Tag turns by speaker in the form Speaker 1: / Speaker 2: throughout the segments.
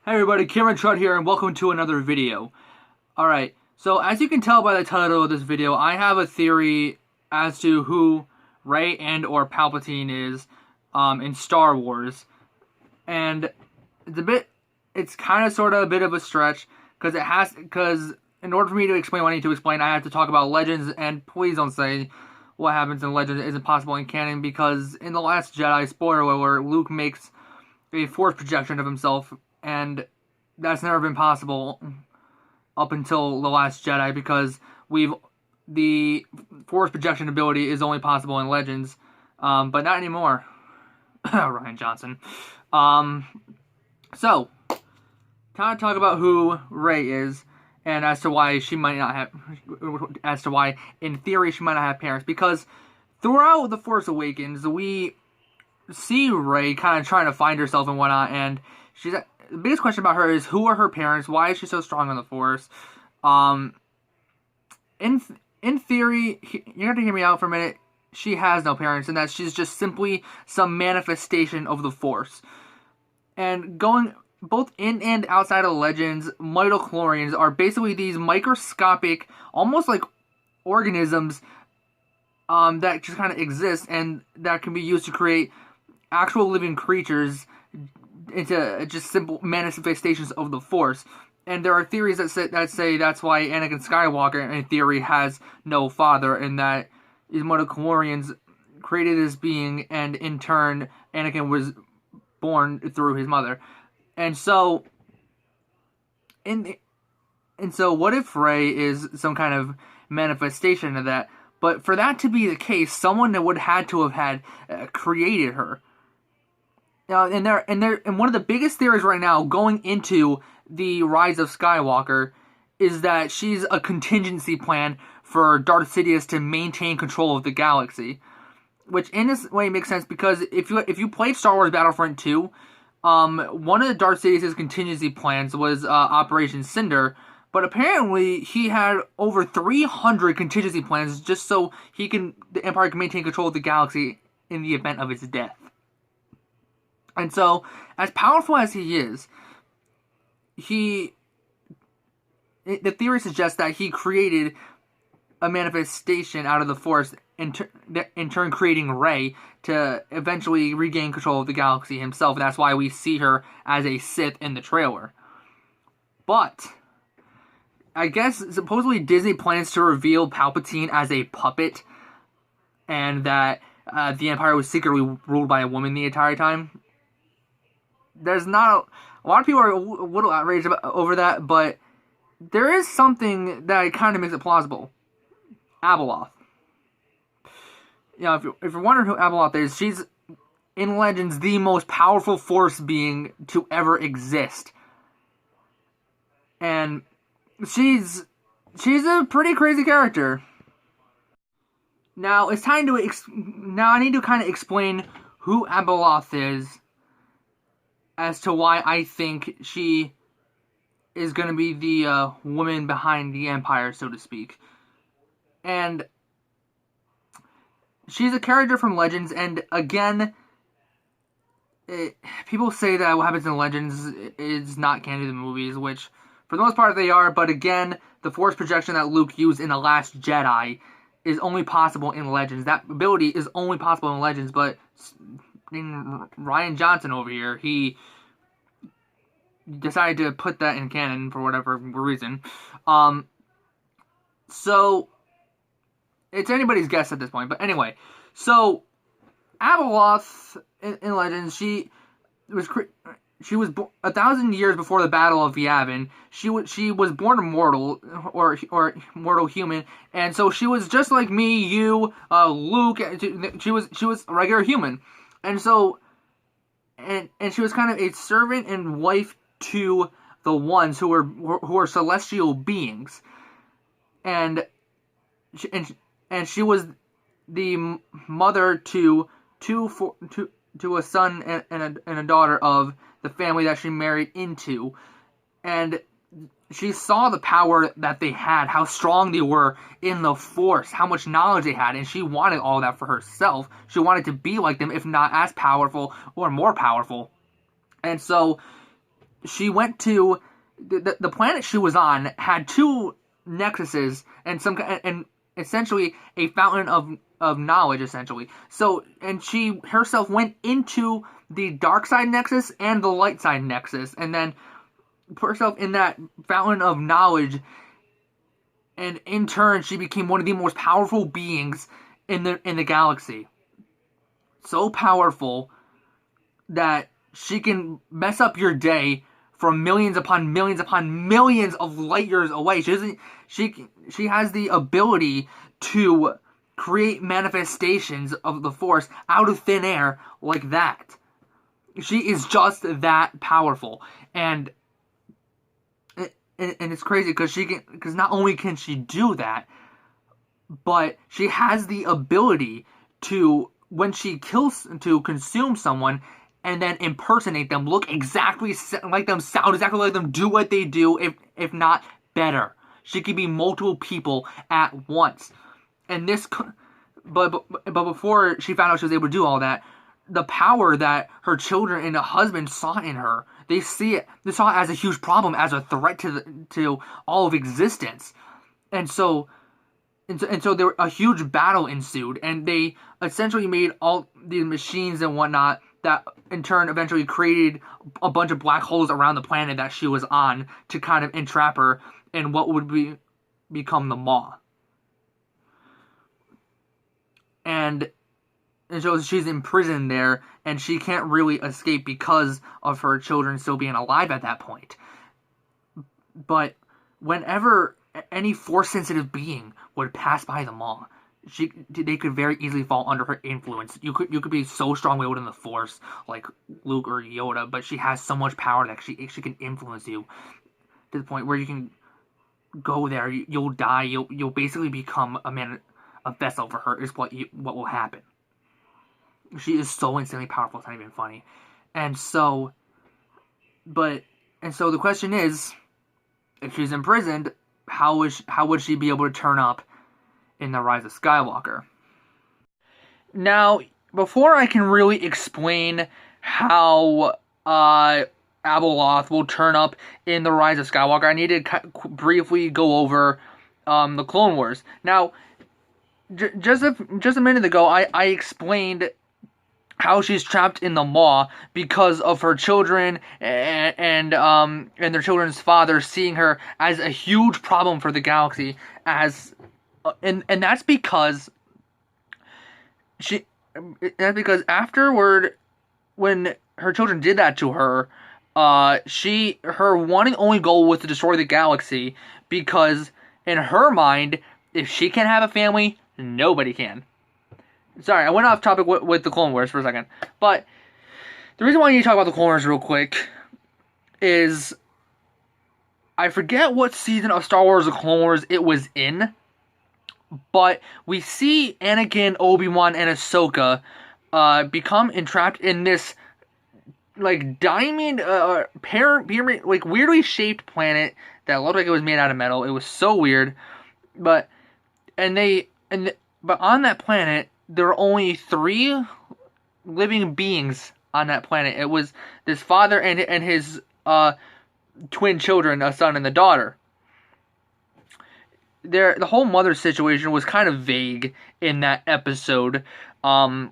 Speaker 1: Hey everybody, Cameron Trud here, and welcome to another video. Alright, so as you can tell by the title of this video, I have a theory as to who Rey and or Palpatine is in Star Wars. And it's kind of sort of a bit of a stretch, because in order for me to explain what I need to explain, I have to talk about Legends, and please don't say what happens in Legends isn't possible in canon, because in The Last Jedi, spoiler alert, Luke makes a force projection of himself, and that's never been possible up until The Last Jedi, because the force projection ability is only possible in Legends, but not anymore. Ryan Johnson. So, kind of talk about who Rey is, and as to why in theory she might not have parents, because throughout The Force Awakens, we see Rey kind of trying to find herself and whatnot, and the biggest question about her is, who are her parents? Why is she so strong on the Force? In theory, you have to hear me out for a minute. She has no parents, and that she's just simply some manifestation of the Force. And going both in and outside of Legends, midichlorians are basically these microscopic, almost like organisms that just kind of exist, and that can be used to create actual living creatures into just simple manifestations of the Force. And there are theories that say that's why Anakin Skywalker, in theory, has no father, and that these midichlorians created this being, and in turn, Anakin was born through his mother. And so, what if Rey is some kind of manifestation of that? But for that to be the case, someone that would have to have had created her. And one of the biggest theories right now going into the Rise of Skywalker is that she's a contingency plan for Darth Sidious to maintain control of the galaxy, which in this way makes sense, because if you played Star Wars Battlefront 2, one of Darth Sidious's contingency plans was Operation Cinder, but apparently he had over 300 contingency plans just so the Empire can maintain control of the galaxy in the event of its death. And so, as powerful as he is, the theory suggests that he created a manifestation out of the Force, in turn creating Rey to eventually regain control of the galaxy himself. And that's why we see her as a Sith in the trailer. But I guess supposedly Disney plans to reveal Palpatine as a puppet, and that the Empire was secretly ruled by a woman the entire time. There's not a lot of people are a little outraged over that, but there is something that kind of makes it plausible. Abeloth. You know, if you're wondering who Abeloth is, she's in Legends the most powerful Force being to ever exist, and she's a pretty crazy character. Now it's time to now I need to kind of explain who Abeloth is, as to why I think she is going to be the woman behind the Empire, so to speak. And she's a character from Legends, and again, people say that what happens in Legends is not canon to the movies, which for the most part they are, but again, the Force projection that Luke used in The Last Jedi is only possible in Legends. That ability is only possible in Legends, but Ryan Johnson over here, he decided to put that in canon for whatever reason. So it's anybody's guess at this point. But anyway, so Abeloth in Legends, she was 1,000 years before the Battle of Yavin. She was born immortal, or mortal human, and so she was just like me, you, Luke. She was a regular human, and so and she was kind of a servant and wife to the ones who were celestial beings, and she was the mother to a son and a daughter of the family that she married into, and she saw the power that they had, how strong they were in the Force, how much knowledge they had, and she wanted all that for herself. She wanted to be like them, if not as powerful or more powerful. And so she went to the planet she was on had two nexuses and essentially a fountain of knowledge, essentially. So, and she herself went into the dark side nexus and the light side nexus, and then put herself in that fountain of knowledge, and in turn she became one of the most powerful beings in the galaxy. So powerful that she can mess up your day from millions upon millions of light years away. She has the ability to create manifestations of the Force out of thin air like that. She is just that powerful, and it's crazy because not only can she do that, but she has the ability to, when she kills, to consume someone and then impersonate them, look exactly like them, sound exactly like them, do what they do, if not better. She can be multiple people at once. And this, but before she found out she was able to do all that, the power that her children and the husband saw in her, they saw it as a huge problem, as a threat to all of existence. And so there a huge battle ensued, and they essentially made all the machines and whatnot that in turn eventually created a bunch of black holes around the planet that she was on to kind of entrap her in what would become the Maw. And so she's imprisoned there, and she can't really escape because of her children still being alive at that point. But whenever any Force-sensitive being would pass by the Maw, they could very easily fall under her influence. You could be so strong-willed in the Force, like Luke or Yoda, but she has so much power that she can influence you to the point where you can go there. You'll die. You'll basically become a vessel for her. Is what will happen. She is so insanely powerful, it's not even funny. And so the question is, if she's imprisoned, how would she be able to turn up in the Rise of Skywalker? Now, before I can really explain how Abeloth will turn up in the Rise of Skywalker, I need to briefly go over the Clone Wars. Now, just a minute ago, I explained how she's trapped in the Maw because of her children and their children's father seeing her as a huge problem for the galaxy, and that's because afterward, when her children did that to her, her one and only goal was to destroy the galaxy, because in her mind, if she can't have a family, nobody can. Sorry, I went off topic with the Clone Wars for a second. But the reason why I need to talk about the Clone Wars real quick is I forget what season of Star Wars The Clone Wars it was in, but we see Anakin, Obi-Wan, and Ahsoka become entrapped in this like diamond pyramid, like weirdly shaped planet that looked like it was made out of metal. It was so weird. But on that planet, there were only 3 living beings on that planet. It was this father and his twin children, a son and a daughter. The whole mother situation was kind of vague in that episode. And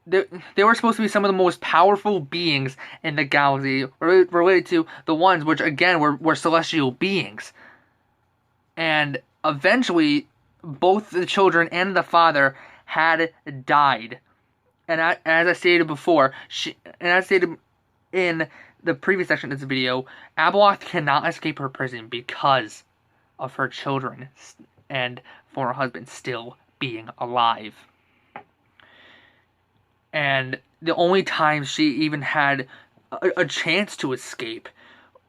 Speaker 1: they were supposed to be some of the most powerful beings in the galaxy, related to the ones which, again, were celestial beings. And eventually, both the children and the father had died. And as I stated before, as I stated in the previous section of this video, Abeloth cannot escape her prison because of her children and former husband still being alive. And the only time she even had a chance to escape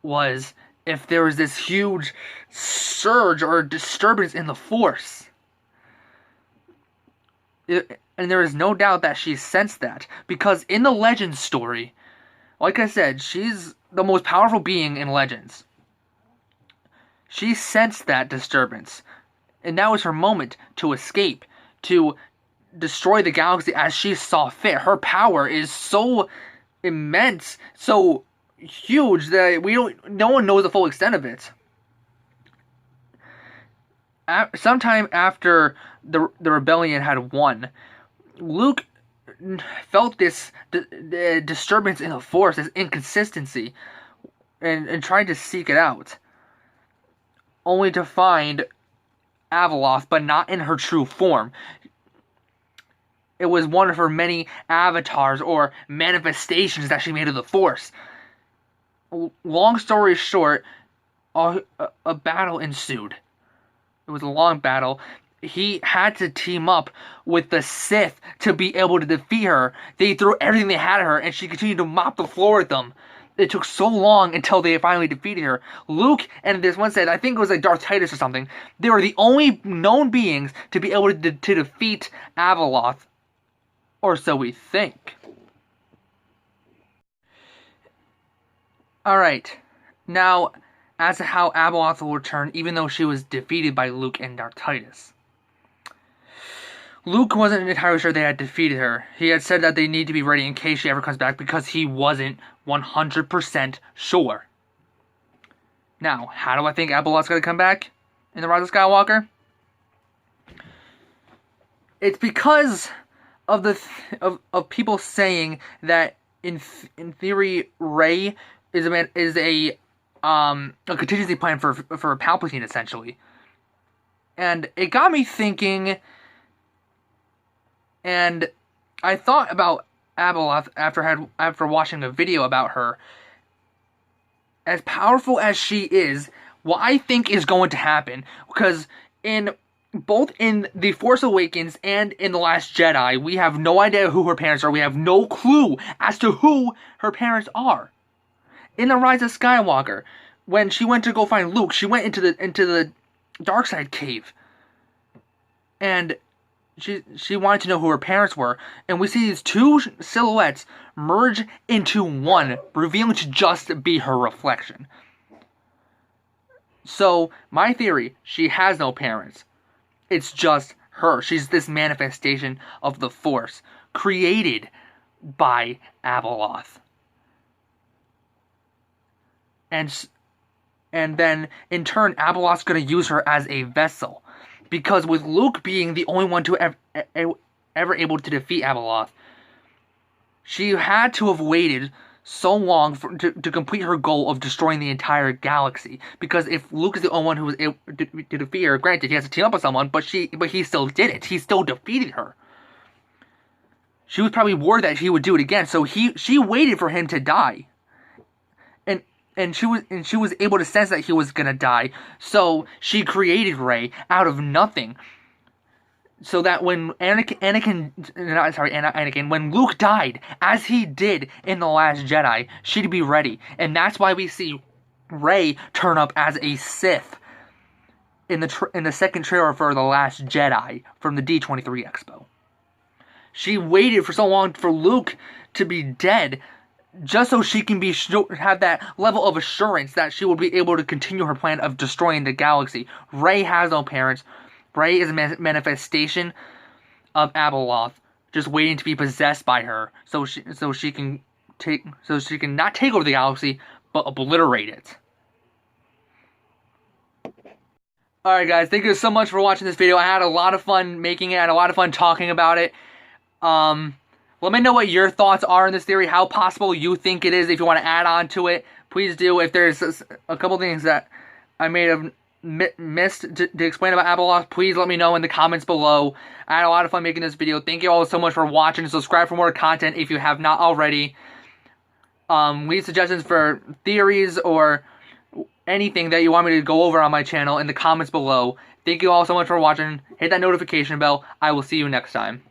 Speaker 1: was if there was this huge surge or disturbance in the Force. And there is no doubt that she sensed that, because in the Legends story, like I said, she's the most powerful being in Legends. She sensed that disturbance, and that was her moment to escape, to destroy the galaxy as she saw fit. Her power is so immense, so huge that no one knows the full extent of it. Sometime after the rebellion had won, Luke felt this disturbance in the Force, this inconsistency, and tried to seek it out, only to find Abeloth, but not in her true form. It was one of her many avatars or manifestations that she made of the Force. Long story short, a battle ensued. It was a long battle. He had to team up with the Sith to be able to defeat her. They threw everything they had at her, and she continued to mop the floor with them. It took so long until they finally defeated her. Luke and this one said, I think it was like Darth Titus or something, they were the only known beings to be able to defeat Abeloth. Or so we think. Alright. Now, as to how Abeloth will return, even though she was defeated by Luke and Darth Titus. Luke wasn't entirely sure they had defeated her. He had said that they need to be ready in case she ever comes back because he wasn't 100% sure. Now, how do I think Abeloth's going to come back in the Rise of Skywalker? It's because of of people saying that in theory Rey is a contingency plan for Palpatine, essentially. And it got me thinking, and I thought about Abeloth after watching a video about her. As powerful as she is, what I think is going to happen, because both in The Force Awakens and in The Last Jedi, we have no idea who her parents are. We have no clue as to who her parents are. In The Rise of Skywalker, when she went to go find Luke, she went into the dark side cave. And she wanted to know who her parents were. And we see these two silhouettes merge into one, revealing to just be her reflection. So, my theory, she has no parents. It's just her. She's this manifestation of the Force, created by Abeloth. And then, in turn, Abeloth's going to use her as a vessel. Because with Luke being the only one to ever able to defeat Abeloth, she had to have waited so long to complete her goal of destroying the entire galaxy. Because if Luke is the only one who was able to defeat her, granted, he has to team up with someone, but he still did it. He still defeated her. She was probably worried that he would do it again, so she waited for him to die. And she was able to sense that he was gonna die, so she created Rey out of nothing. So that when when Luke died, as he did in The Last Jedi, she'd be ready. And that's why we see Rey turn up as a Sith in the second trailer for The Last Jedi from the D23 Expo. She waited for so long for Luke to be dead, just so she can have that level of assurance that she will be able to continue her plan of destroying the galaxy. Rey has no parents. Rey is a manifestation of Abeloth, just waiting to be possessed by her, so she can not take over the galaxy, but obliterate it. Alright guys, thank you so much for watching this video. I had a lot of fun making it, I had a lot of fun talking about it. Let me know what your thoughts are in this theory, how possible you think it is. If you want to add on to it, please do. If there's a couple things that I may have missed to explain about Abeloth, please let me know in the comments below. I had a lot of fun making this video. Thank you all so much for watching. Subscribe for more content if you have not already. Leave suggestions for theories or anything that you want me to go over on my channel in the comments below. Thank you all so much for watching. Hit that notification bell. I will see you next time.